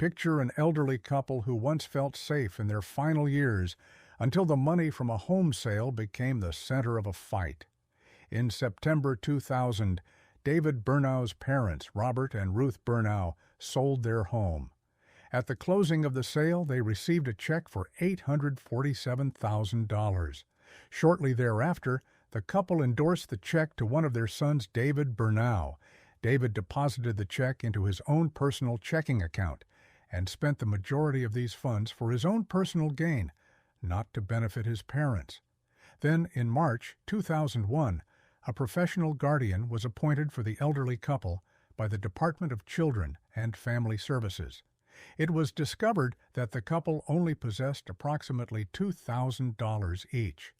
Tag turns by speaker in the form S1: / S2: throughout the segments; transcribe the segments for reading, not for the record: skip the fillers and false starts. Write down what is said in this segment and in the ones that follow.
S1: Picture an elderly couple who once felt safe in their final years until the money from a home sale became the center of a fight. In September 2000, David Bernau's parents, Robert and Ruth Bernau, sold their home. At the closing of the sale, they received a check for $847,000. Shortly thereafter, the couple endorsed the check to one of their sons, David Bernau. David deposited the check into his own personal checking account and spent the majority of these funds for his own personal gain, not to benefit his parents. Then, in March 2001, a professional guardian was appointed for the elderly couple by the Department of Children and Family Services. It was discovered that the couple only possessed approximately $2,000 each.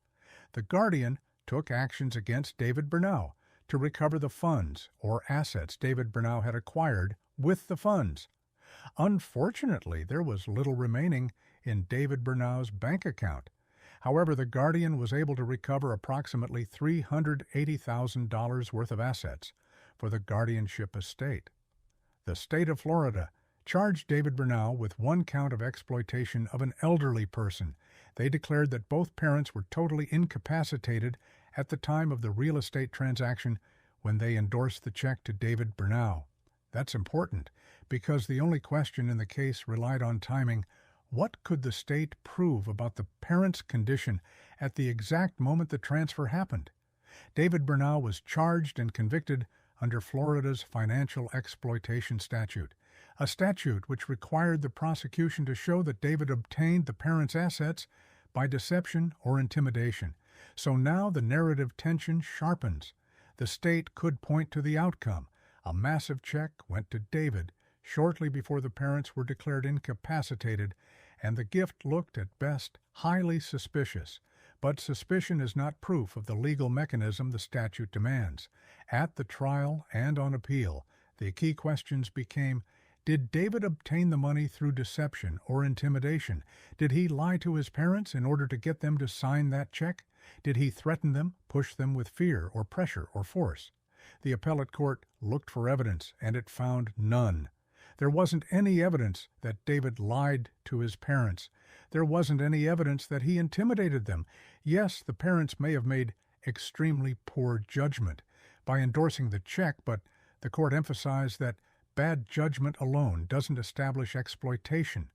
S1: The guardian took actions against David Bernau to recover the funds or assets David Bernau had acquired with the funds. Unfortunately, there was little remaining in David Bernau's bank account. However, the guardian was able to recover approximately $380,000 worth of assets for the guardianship estate. The state of Florida charged David Bernau with one count of exploitation of an elderly person. They declared that both parents were totally incapacitated at the time of the real estate transaction when they endorsed the check to David Bernau. That's important because the only question in the case relied on timing. What could the state prove about the parents' condition at the exact moment the transfer happened? David Bernau was charged and convicted under Florida's financial exploitation statute, a statute which required the prosecution to show that David obtained the parents' assets by deception or intimidation. So now the narrative tension sharpens. The state could point to the outcome. A massive check went to David shortly before the parents were declared incapacitated, and the gift looked at best highly suspicious. But suspicion is not proof of the legal mechanism the statute demands. At the trial and on appeal, the key questions became, did David obtain the money through deception or intimidation? Did he lie to his parents in order to get them to sign that check? Did he threaten them, push them with fear or pressure or force? The appellate court looked for evidence, and it found none. There wasn't any evidence that David lied to his parents. There wasn't any evidence that he intimidated them. Yes, the parents may have made extremely poor judgment by endorsing the check, but the court emphasized that bad judgment alone doesn't establish exploitation.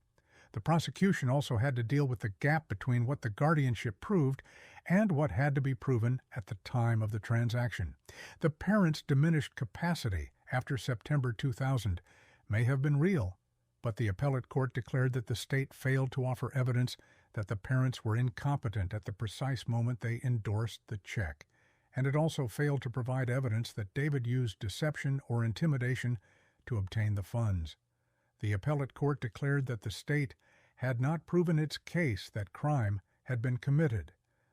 S1: The prosecution also had to deal with the gap between what the guardianship proved and what had to be proven at the time of the transaction. The parents' diminished capacity after September 2000 may have been real, but the appellate court declared that the state failed to offer evidence that the parents were incompetent at the precise moment they endorsed the check, and it also failed to provide evidence that David used deception or intimidation to obtain the funds. The appellate court declared that the state had not proven its case that crime had been committed.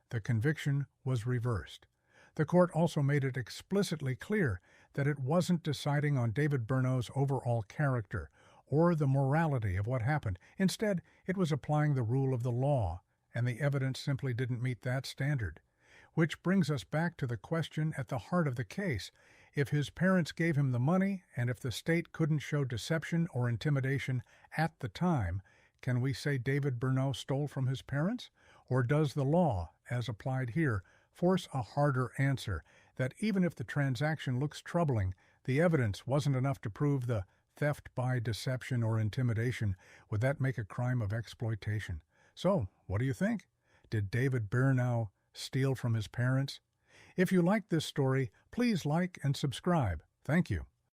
S1: The conviction was reversed. The court also made it explicitly clear that it wasn't deciding on David Bernau's overall character or the morality of what happened. Instead, it was applying the rule of the law, and the evidence simply didn't meet that standard. Which brings us back to the question at the heart of the case. If his parents gave him the money, and if the state couldn't show deception or intimidation at the time, can we say David Bernau stole from his parents? Or does the law, as applied here, force a harder answer, that even if the transaction looks troubling, the evidence wasn't enough to prove the theft by deception or intimidation? Would that make a crime of exploitation? So, what do you think? Did David Bernau steal from his parents? If you like this story, please like and subscribe. Thank you.